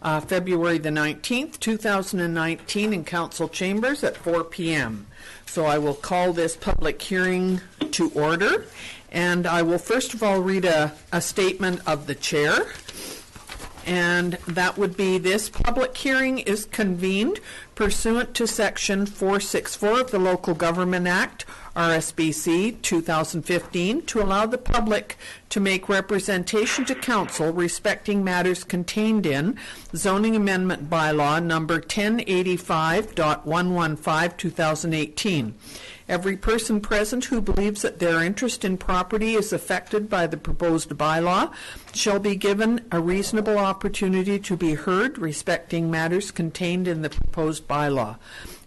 February the 19th, 2019 in Council Chambers at 4 p.m. So I will call this public hearing to order, and I will first of all read a statement of the chair, and that would be: this public hearing is convened pursuant to Section 464 of the Local Government Act, RSBC 2015, to allow the public to make representation to council respecting matters contained in Zoning Amendment Bylaw number 1085.115/2018. Every person present who believes that their interest in property is affected by the proposed bylaw shall be given a reasonable opportunity to be heard respecting matters contained in the proposed bylaw.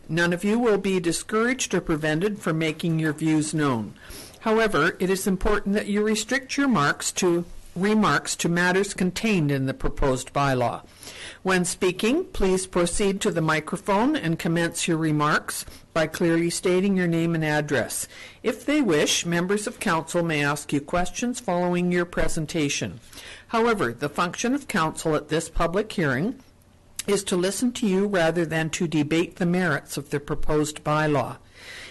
None of you will be discouraged or prevented from making your views known. However, it is important that you restrict your remarks to matters contained in the proposed bylaw. When speaking, please proceed to the microphone and commence your remarks by clearly stating your name and address. If they wish, members of council may ask you questions following your presentation. However, the function of council at this public hearing is to listen to you rather than to debate the merits of the proposed bylaw.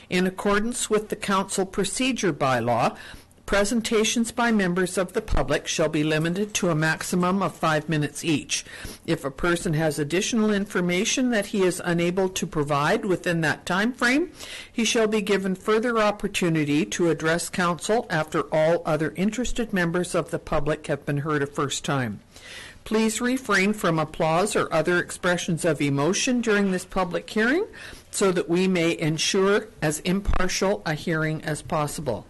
In accordance with the council procedure bylaw, presentations by members of the public shall be limited to a maximum of 5 minutes each. If a person has additional information that he is unable to provide within that time frame, he shall be given further opportunity to address council after all other interested members of the public have been heard a first time. Please refrain from applause or other expressions of emotion during this public hearing so that we may ensure as impartial a hearing as possible.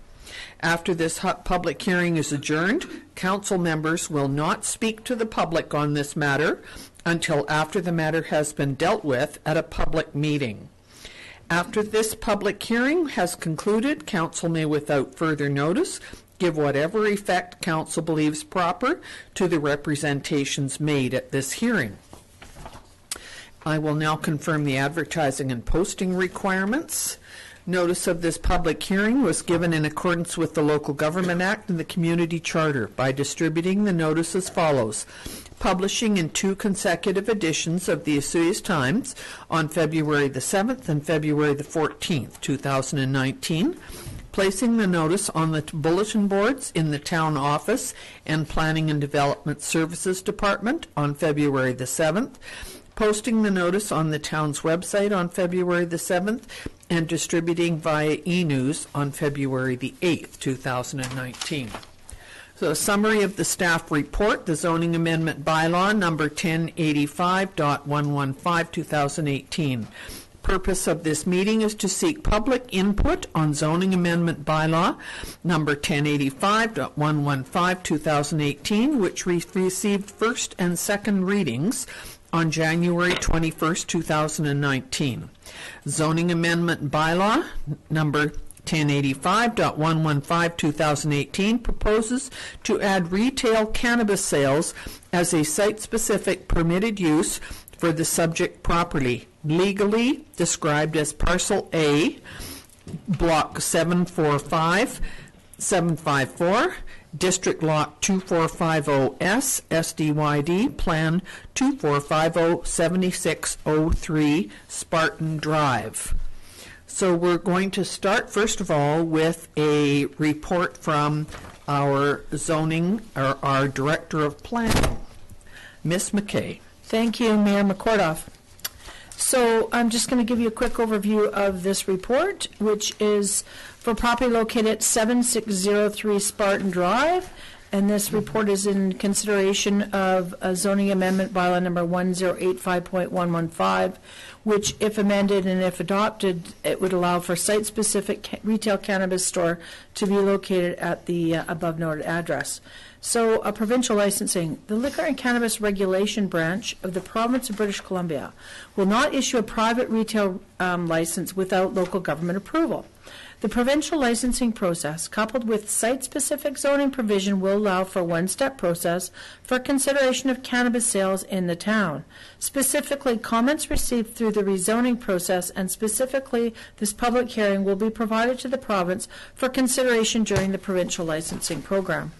After this public hearing is adjourned, council members will not speak to the public on this matter until after the matter has been dealt with at a public meeting. After this public hearing has concluded, council may, without further notice, give whatever effect council believes proper to the representations made at this hearing. I will now confirm the advertising and posting requirements. Notice of this public hearing was given in accordance with the Local Government Act and the Community Charter by distributing the notice as follows: publishing in 2 consecutive editions of the Osoyoos Times on February the 7th and February the 14th, 2019, placing the notice on the bulletin boards in the town office and Planning and Development Services Department on February the 7th, posting the notice on the town's website on February the 7th, and distributing via e-news on February the 8th, 2019. So a summary of the staff report: the Zoning Amendment Bylaw number 1085.115/2018. Purpose of this meeting is to seek public input on Zoning Amendment Bylaw number 1085.115/2018, which received first and second readings on January 21st, 2019. Zoning Amendment Bylaw number 1085.115/2018 proposes to add retail cannabis sales as a site-specific permitted use for the subject property, legally described as Parcel A, Block 754, District Lot 2450S, SDYD, Plan 2450-7603, Spartan Drive. So we're going to start, first of all, with a report from our zoning, or our Director of Planning, Ms. McKay. Thank you, Mayor McCordoff. So I'm just going to give you a quick overview of this report, which is for property located at 7603 Spartan Drive, and this report is in consideration of a zoning amendment bylaw number 1085.115, which, if amended and if adopted, it would allow for site-specific retail cannabis store to be located at the above-noted address. So, provincial licensing. The Liquor and Cannabis Regulation Branch of the Province of British Columbia will not issue a private retail license without local government approval. The provincial licensing process, coupled with site-specific zoning provision, will allow for a one-step process for consideration of cannabis sales in the town. Specifically, comments received through the rezoning process and specifically this public hearing will be provided to the province for consideration during the provincial licensing program.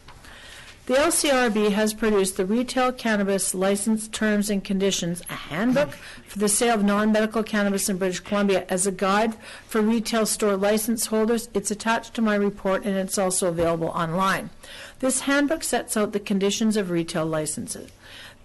The LCRB has produced the Retail Cannabis License Terms and Conditions, a handbook for the sale of non-medical cannabis in British Columbia, as a guide for retail store license holders. It's attached to my report, and it's also available online. This handbook sets out the conditions of retail licenses.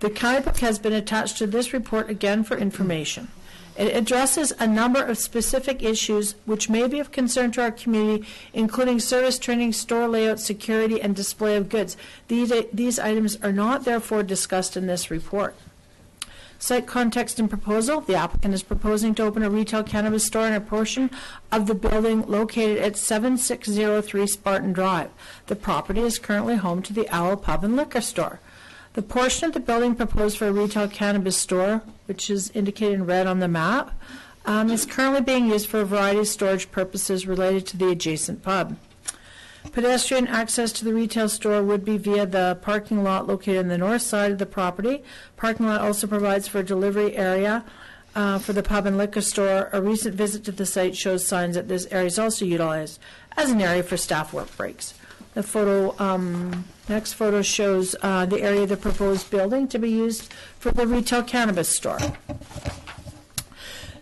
The handbook has been attached to this report again for information. It addresses a number of specific issues which may be of concern to our community, including service training, store layout, security, and display of goods. These items are not therefore discussed in this report. Site context and proposal. The applicant is proposing to open a retail cannabis store in a portion of the building located at 7603 Spartan Drive. The property is currently home to the Owl Pub and Liquor Store. The portion of the building proposed for a retail cannabis store, which is indicated in red on the map, is currently being used for a variety of storage purposes related to the adjacent pub. Pedestrian access to the retail store would be via the parking lot located on the north side of the property. Parking lot also provides for a delivery area for the pub and liquor store. A recent visit to the site shows signs that this area is also utilized as an area for staff work breaks. The next photo shows the area of the proposed building to be used for the retail cannabis store.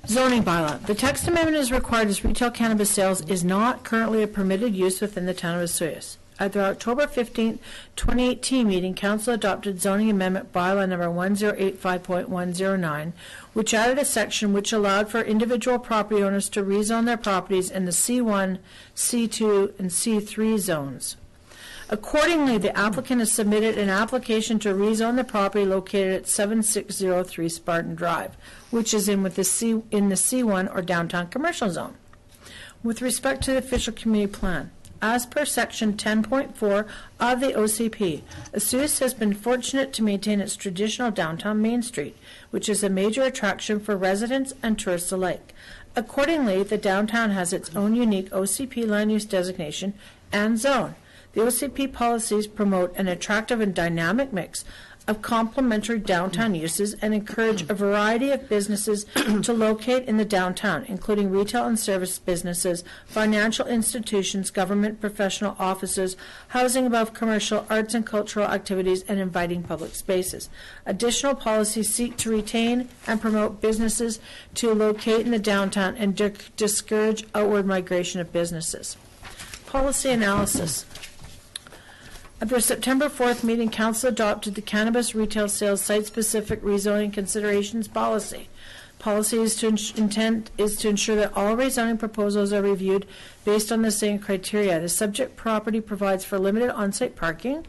Zoning bylaw. The text amendment is required as retail cannabis sales is not currently a permitted use within the town of Osoyoos. At their October 15, 2018 meeting, Council adopted zoning amendment bylaw number 1085.109, which added a section which allowed for individual property owners to rezone their properties in the C1, C2, and C3 zones. Accordingly, the applicant has submitted an application to rezone the property located at 7603 Spartan Drive, which is in the C1 or downtown commercial zone. With respect to the official community plan, as per section 10.4 of the OCP, Osoyoos has been fortunate to maintain its traditional downtown Main Street, which is a major attraction for residents and tourists alike. Accordingly, the downtown has its own unique OCP land use designation and zone. The OCP policies promote an attractive and dynamic mix of complementary downtown uses and encourage a variety of businesses to locate in the downtown, including retail and service businesses, financial institutions, government professional offices, housing above commercial, arts and cultural activities, and inviting public spaces. Additional policies seek to retain and promote businesses to locate in the downtown and discourage outward migration of businesses. Policy analysis. At their September 4th meeting, Council adopted the Cannabis Retail Sales Site-Specific Rezoning Considerations Policy. Policy intent is to ensure that all rezoning proposals are reviewed based on the same criteria. The subject property provides for limited on-site parking,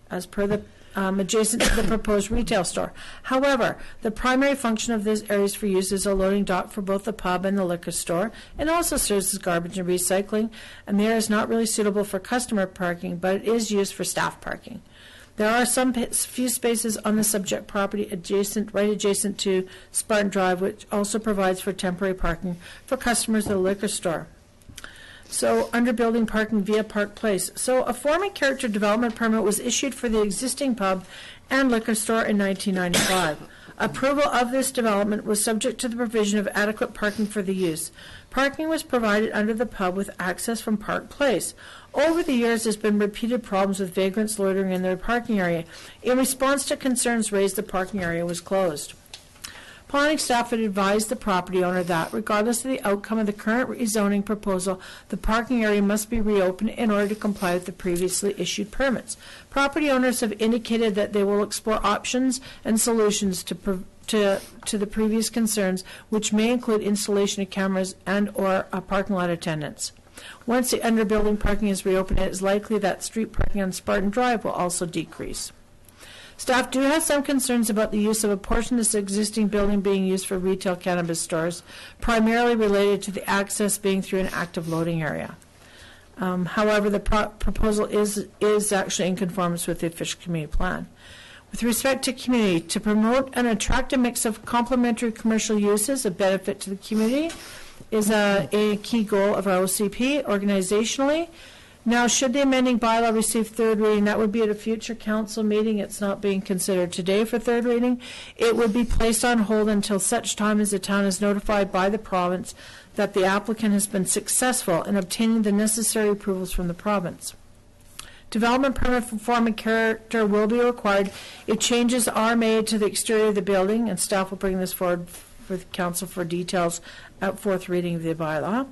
as per the adjacent to the proposed retail store. However, the primary function of this area is for use as a loading dock for both the pub and the liquor store, and also serves as garbage and recycling, and the area is not really suitable for customer parking, but it is used for staff parking. There are few spaces on the subject property right adjacent to Spartan Drive, which also provides for temporary parking for customers of the liquor store. So, under building parking via Park Place. So, a form and character development permit was issued for the existing pub and liquor store in 1995. Approval of this development was subject to the provision of adequate parking for the use. Parking was provided under the pub with access from Park Place. Over the years, there's been repeated problems with vagrants loitering in their parking area. In response to concerns raised, the parking area was closed. Planning staff had advised the property owner that, regardless of the outcome of the current rezoning proposal, the parking area must be reopened in order to comply with the previously issued permits. Property owners have indicated that they will explore options and solutions to the previous concerns, which may include installation of cameras and or parking lot attendants. Once the under-building parking is reopened, it is likely that street parking on Spartan Drive will also decrease. Staff do have some concerns about the use of a portion of this existing building being used for retail cannabis stores, primarily related to the access being through an active loading area. However, the proposal is actually in conformance with the official community plan. With respect to community, to promote an attractive mix of complementary commercial uses of benefit to the community is a key goal of our OCP organizationally. Now, should the amending bylaw receive third reading, that would be at a future council meeting. It's not being considered today for third reading. It would be placed on hold until such time as the town is notified by the province that the applicant has been successful in obtaining the necessary approvals from the province. Development permit for form and character will be required if changes are made to the exterior of the building, and staff will bring this forward with council for details at fourth reading of the bylaw.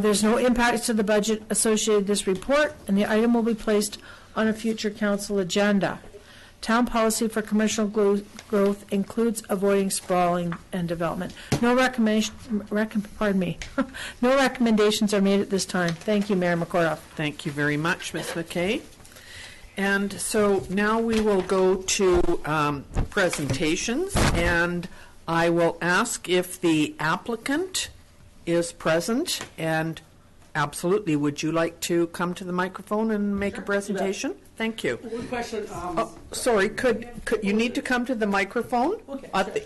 There's no impacts to the budget associated with this report, and the item will be placed on a future council agenda. Town policy for commercial growth includes avoiding sprawling and development. No no recommendations are made at this time. Thank you, Mayor McCorduff. Thank you very much, Ms. McKay. And so now we will go to presentations, and I will ask if the applicant is present, and absolutely, would you like to come to the microphone and make a presentation? Thank you. One question. Sorry, could you need to come to the microphone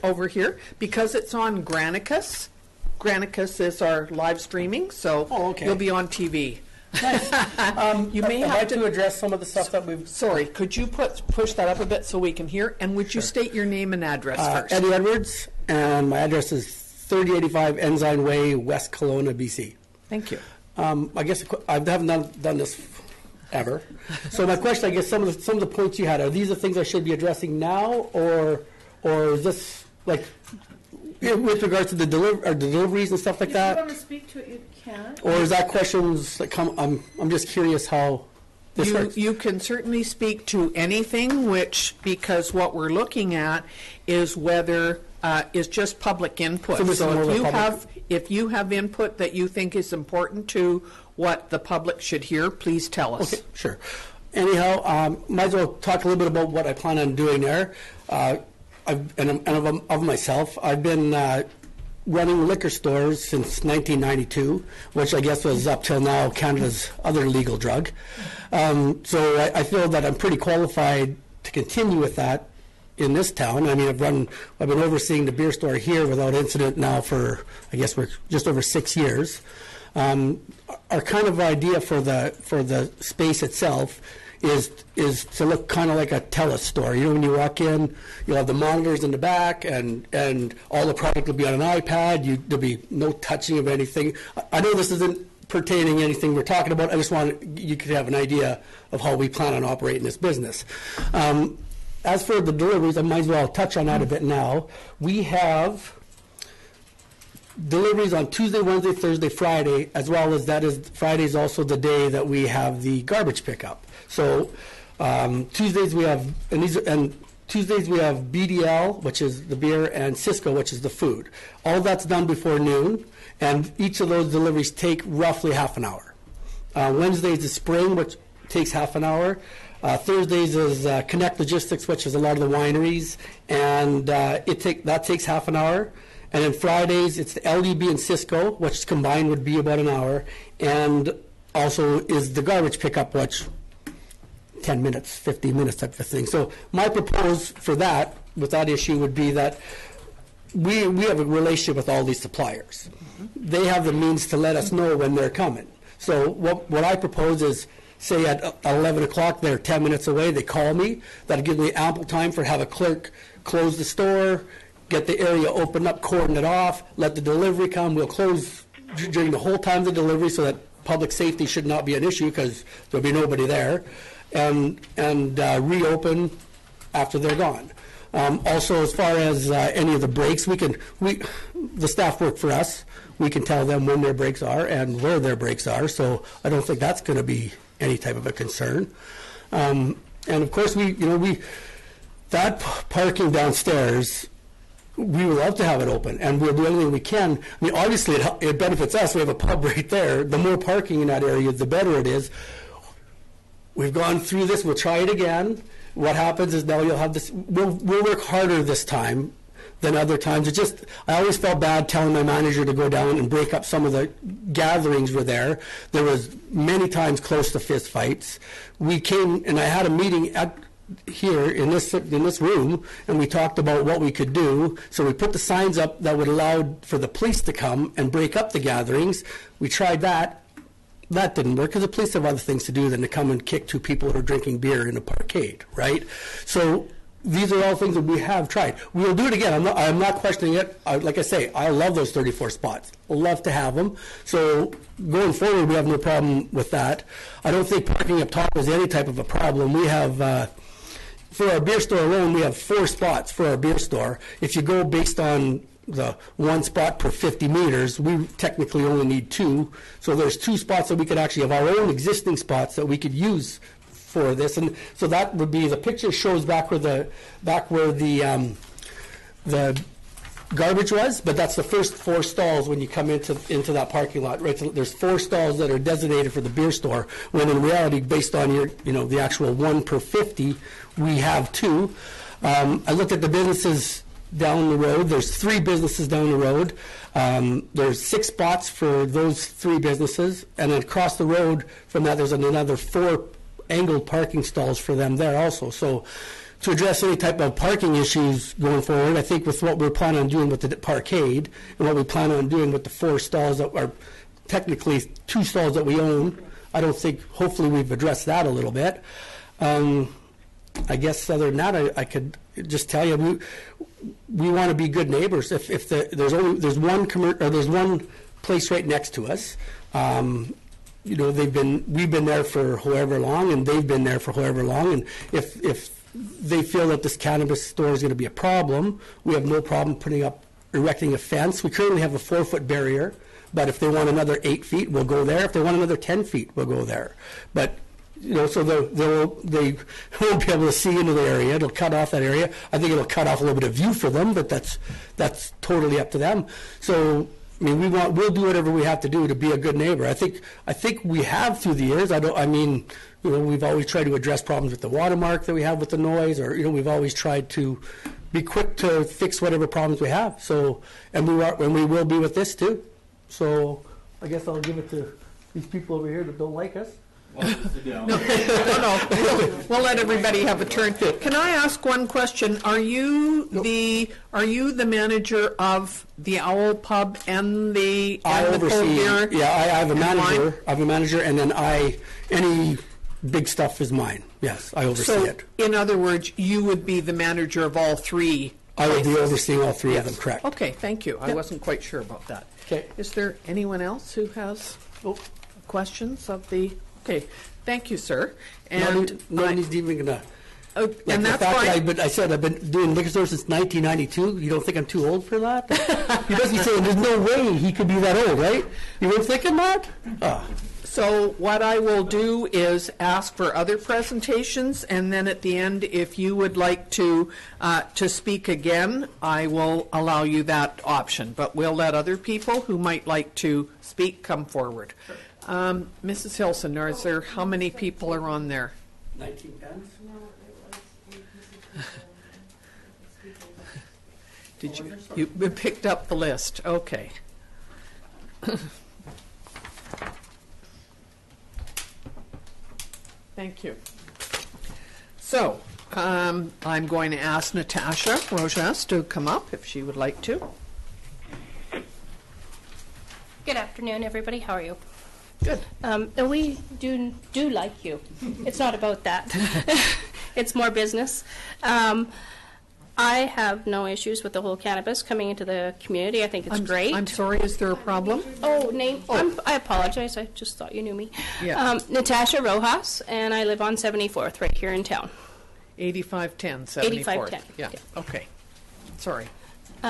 over here because it's on Granicus. Granicus is our live streaming, so you'll be on TV. Nice. You may have to address some of the stuff that we've. Sorry, could you push that up a bit so we can hear? And would you state your name and address first? Eddie Edwards, and my address is 3085 Ensign Way, West Kelowna, BC. Thank you. I guess I haven't done this ever. So my question, I guess, some of the points you had, are these the things I should be addressing now, or is this like with regards to the deliveries and stuff like that? If you want to speak to it, you can. Or is that questions that come? I'm just curious how this works. You can certainly speak to anything, because what we're looking at is whether is just public input. So if you have input that you think is important to what the public should hear, please tell us. Okay, sure. Anyhow, might as well talk a little bit about what I plan on doing there. Of myself, I've been running liquor stores since 1992, which I guess was up till now Canada's other legal drug. So I feel that I'm pretty qualified to continue with that in this town. I mean, I've been overseeing the beer store here without incident now for, I guess, we're just over 6 years. Our kind of idea for the space itself is to look kind of like a TELUS store. You know, when you walk in, you'll have the monitors in the back, and all the product will be on an iPad. There'll be no touching of anything. I know this isn't pertaining to anything we're talking about. I just want you could have an idea of how we plan on operating this business. As for the deliveries, I might as well touch on that a bit now. We have deliveries on Tuesday, Wednesday, Thursday, Friday, as well as Friday is also the day that we have the garbage pickup. So Tuesdays we have Tuesdays we have BDL, which is the beer, and Cisco, which is the food. All that's done before noon, and each of those deliveries take roughly half an hour. Wednesdays is Spring, which takes half an hour. Thursdays is Connect Logistics, which is a lot of the wineries, and that takes half an hour. And then Fridays, it's the LDB and Cisco, which combined would be about an hour, and also is the garbage pickup, which 10 minutes, 15 minutes type of thing. So my propose for that, with that issue, would be that we have a relationship with all these suppliers. Mm-hmm. They have the means to let us know when they're coming. So what I propose is, say at 11 o'clock, they're 10 minutes away, they call me. That'll give me ample time for have a clerk close the store, get the area opened up, cordon it off, let the delivery come. We'll close during the whole time of the delivery so that public safety should not be an issue because there'll be nobody there, and reopen after they're gone. Also, as far as any of the breaks, the staff work for us. We can tell them when their breaks are and where their breaks are, so I don't think that's going to be any type of a concern. And of course, that parking downstairs, we would love to have it open, and we'll do anything we can. I mean, obviously, it benefits us. We have a pub right there. The more parking in that area, the better it is. We've gone through this. We'll try it again. What happens is now you'll have this. We'll work harder this time than other times. I always felt bad telling my manager to go down and break up some of the gatherings were there. There was many times close to fist fights. We came, and I had a meeting here in this room, and we talked about what we could do. So we put the signs up that would allow for the police to come and break up the gatherings. We tried that. That didn't work because the police have other things to do than to come and kick two people who are drinking beer in a parkade, right? So these are all things that we have tried. We'll do it again. I'm not questioning it. Like I say, I love those 34 spots. I love to have them. So going forward, we have no problem with that. I don't think parking up top is any type of a problem. We have, for our beer store alone, we have 4 spots for our beer store. If you go based on the 1 spot per 50 meters, we technically only need 2. So there's 2 spots that we could actually have our own existing spots that we could use for this. And so that would be, the picture shows back where the garbage was, but that's the first 4 stalls when you come into that parking lot. Right, so there's 4 stalls that are designated for the beer store, when in reality, based on your, the actual 1 per 50, we have 2. I looked at the businesses down the road. There's 3 businesses down the road. There's 6 spots for those 3 businesses, and then across the road from that, there's another 4 angled parking stalls for them there also. So to address any type of parking issues going forward, I think with what we're planning on doing with the parkade and what we plan on doing with the 4 stalls that are technically 2 stalls that we own, I don't think, hopefully we've addressed that a little bit. I guess other than that, I could just tell you, we want to be good neighbors. If there's one place right next to us, we've been there for however long, and they've been there for however long, and if they feel that this cannabis store is going to be a problem, we have no problem erecting a fence. We currently have a 4-foot barrier, but if they want another 8 feet, we'll go there. If they want another 10 feet, we'll go there. But so they won't be able to see into the area. It'll cut off that area. I think it'll cut off a little bit of view for them, but that's totally up to them. So I mean, we'll do whatever we have to do to be a good neighbor. I think we have through the years. We've always tried to address problems with the watermark that we have with the noise, or we've always tried to be quick to fix whatever problems we have. So, and we will be with this too. So, I guess I'll give it to these people over here that don't like us. No. We'll let everybody have a turn. Can I ask one question? Are you the manager of the Owl Pub and the oversee. Beer? Yeah, I have a manager. I have a manager, and then any big stuff is mine. Yes, I oversee it. In other words, you would be the manager of all 3. I would be overseeing all 3 of them. Correct. Okay, thank you. I wasn't quite sure about that. Okay. Is there anyone else who has questions of the? Okay, thank you, sir. And no one is even gonna. And that's why. But I said I've been doing liquor stores since 1992. You don't think I'm too old for that? You must be saying there's no way he could be that old, right? You weren't thinking that? So what I will do is ask for other presentations, and then at the end, if you would like to speak again, I will allow you that option. But we'll let other people who might like to speak come forward. Sure. Mrs. Hilson, is there, how many people are on there? 19 pens? Did you picked up the list? Okay. Thank you. So, I'm going to ask Natasha Rojas to come up if she would like to. Good afternoon, everybody. How are you? Good. And we do like you. It's not about that. It's more business. I have no issues with the whole cannabis coming into the community. I think it's great. I'm sorry, is there a problem? I apologize. I just thought you knew me. Yeah. Natasha Rojas, and I live on 74th right here in town. 8510, 74th. 8510. Yeah, okay. Sorry.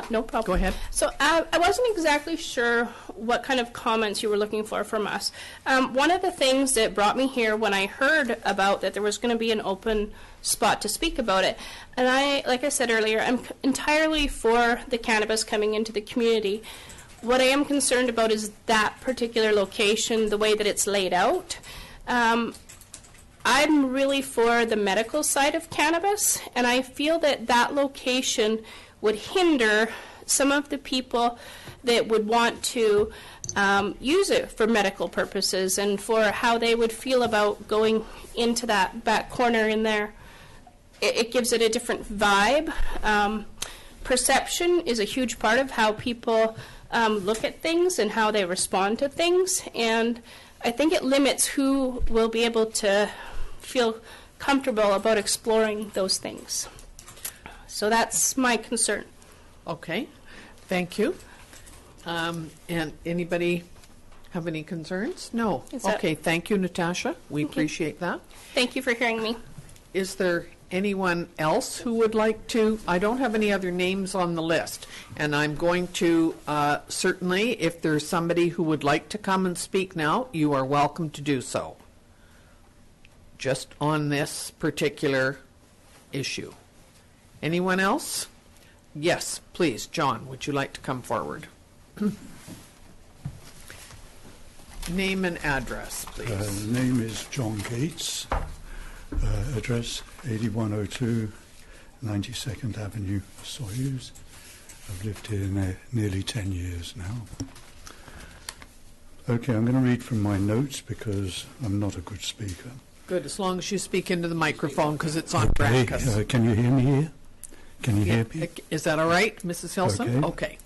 No problem. Go ahead. So I wasn't exactly sure what kind of comments you were looking for from us. One of the things that brought me here when I heard about that there was going to be an open spot to speak about it, and like I said earlier, I'm entirely for the cannabis coming into the community. What I am concerned about is that particular location, the way that it's laid out. I'm really for the medical side of cannabis, and I feel that that location would hinder some of the people that would want to use it for medical purposes and for how they would feel about going into that back corner in there. It gives it a different vibe. Perception is a huge part of how people look at things and how they respond to things, and I think it limits who will be able to feel comfortable about exploring those things. So that's my concern. Okay, thank you. And anybody have any concerns? No. Is that- Okay, thank you, Natasha. We appreciate that. Thank you for hearing me. Is there anyone else who would like to? I don't have any other names on the list, and I'm going to certainly, if there's somebody who would like to come and speak now, you are welcome to do so. Just on this particular issue. Anyone else? Yes, please, John, would you like to come forward? Name and address, please. Name is John Gates. Address 8102 92nd Avenue, Soyuz. I've lived here nearly 10 years now. Okay, I'm going to read from my notes because I'm not a good speaker. Good, as long as you speak into the microphone because it's on broadcast. Can you hear me here? Can you hear me? Is that all right, Mrs. Hilson? Okay.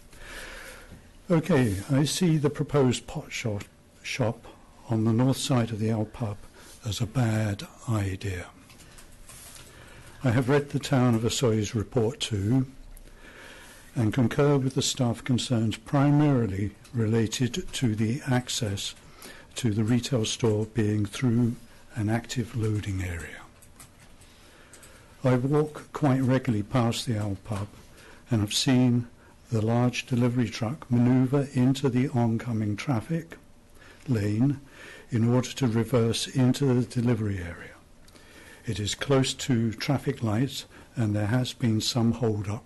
Okay, I see the proposed pot shop on the north side of the Owl Pub as a bad idea. I have read the Town of Osoyo's report too and concur with the staff concerns primarily related to the access to the retail store being through an active loading area. I walk quite regularly past the Owl Pub and have seen the large delivery truck manoeuvre into the oncoming traffic lane in order to reverse into the delivery area. It is close to traffic lights and there has been some hold-up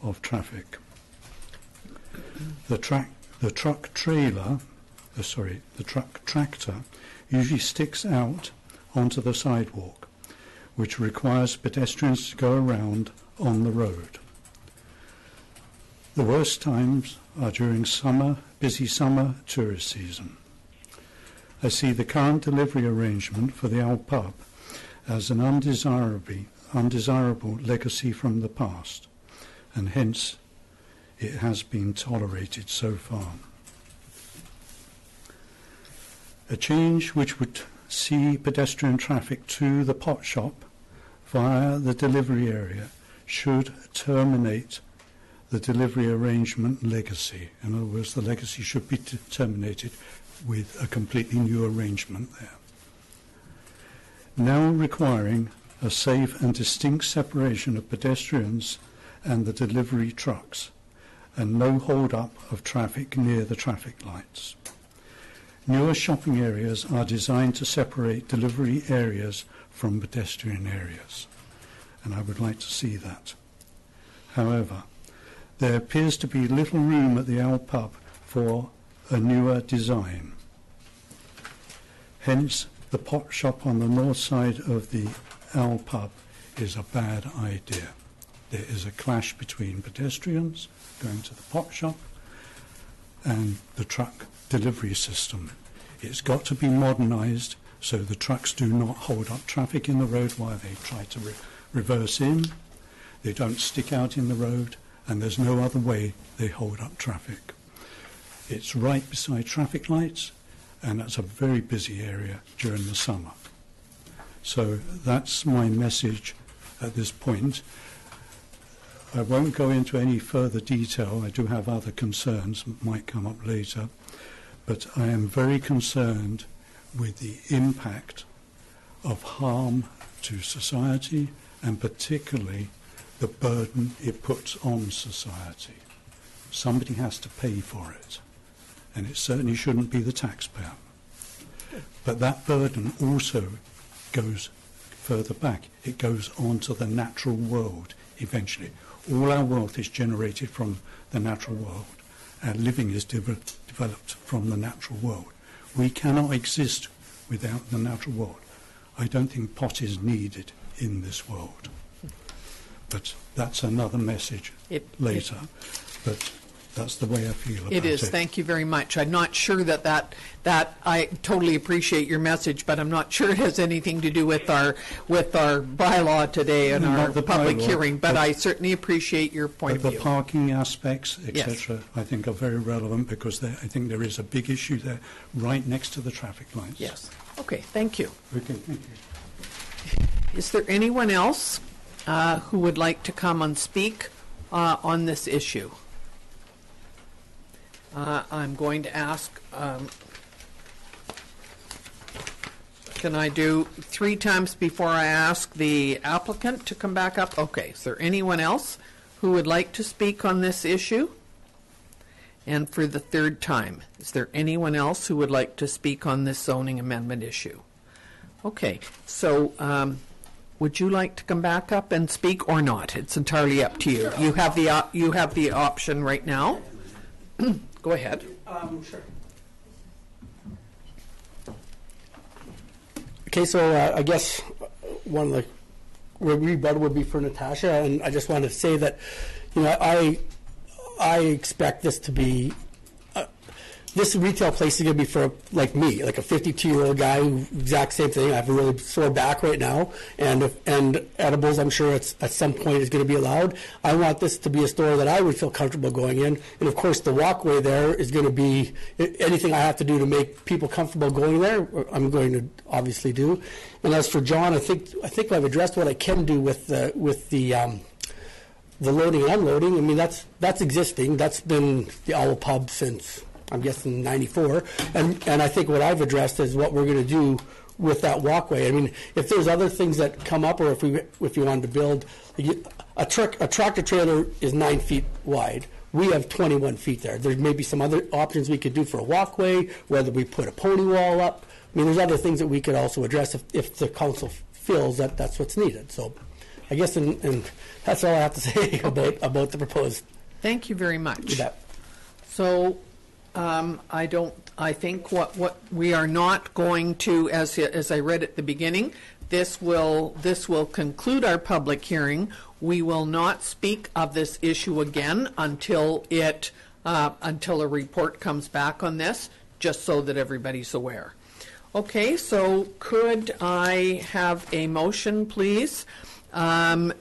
of traffic. The truck tractor usually sticks out onto the sidewalk, which requires pedestrians to go around on the road. The worst times are during busy summer tourist season. I see the current delivery arrangement for the Owl Pub as an undesirable legacy from the past, and hence it has been tolerated so far. A change which would see pedestrian traffic to the pot shop via the delivery area should terminate the delivery arrangement legacy. In other words, the legacy should be terminated with a completely new arrangement there. Now requiring a safe and distinct separation of pedestrians and the delivery trucks, and no hold-up of traffic near the traffic lights. Newer shopping areas are designed to separate delivery areas from pedestrian areas, and I would like to see that. However, there appears to be little room at the Owl Pub for a newer design. Hence, the pot shop on the north side of the Owl Pub is a bad idea. There is a clash between pedestrians going to the pot shop and the truck delivery system. It's got to be modernised so the trucks do not hold up traffic in the road while they try to reverse in. They don't stick out in the road, and there's no other way they hold up traffic. It's right beside traffic lights, and that's a very busy area during the summer. So that's my message at this point. I won't go into any further detail. I do have other concerns that might come up later, but I am very concerned with the impact of harm to society and particularly the burden it puts on society. Somebody has to pay for it, and it certainly shouldn't be the taxpayer. But that burden also goes further back. It goes on to the natural world eventually. All our wealth is generated from the natural world. Our living is developed from the natural world. We cannot exist without the natural world. I don't think pot is needed in this world. But that's another message later. But that's the way I feel about it. It is. Thank you very much. I'm not sure that I totally appreciate your message, but I'm not sure it has anything to do with our bylaw today and our public hearing. But I certainly appreciate your point of view. The parking aspects, etc., Yes. I think are very relevant because I think there is a big issue there right next to the traffic lights. Yes. Okay. Thank you. Okay, thank you. Is there anyone else who would like to come and speak on this issue? I'm going to ask, can I do 3 times before I ask the applicant to come back up? Okay, is there anyone else who would like to speak on this issue? And for the 3rd time, is there anyone else who would like to speak on this zoning amendment issue? Okay, so would you like to come back up and speak or not? It's entirely up to you. You have the option right now. Go ahead. Sure. Okay, so I guess one of the rebuttal would be for Natasha, and I just wanted to say that, you know, I expect this to be, this retail place is going to be for, like me, like a 52-year-old guy, who, exact same thing. I have a really sore back right now, and edibles, I'm sure at some point is going to be allowed. I want this to be a store that I would feel comfortable going in, and of course the walkway there is going to be, anything I have to do to make people comfortable going there, I'm going to obviously do. And as for John, I think I've addressed what I can do with the loading and unloading. I mean, that's existing. That's been the Owl Pub since, I'm guessing, 94. And I think what I've addressed is what we're going to do with that walkway. I mean, if there's other things that come up, or if you wanted to build, a tractor trailer is 9 feet wide. We have 21 feet there. There may be some other options we could do for a walkway, whether we put a pony wall up. I mean, there's other things that we could also address if the council feels that that's what's needed. So I guess, and that's all I have to say about the proposed. Thank you very much. You bet. So I think what we are not going to, as I read at the beginning, this will conclude our public hearing. We will not speak of this issue again until a report comes back on this, just so that everybody's aware. Okay, so could I have a motion, please? Am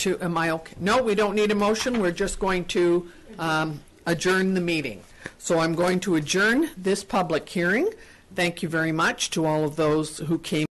I okay? No, we don't need a motion. We're just going to adjourn the meeting. So I'm going to adjourn this public hearing. Thank you very much to all of those who came.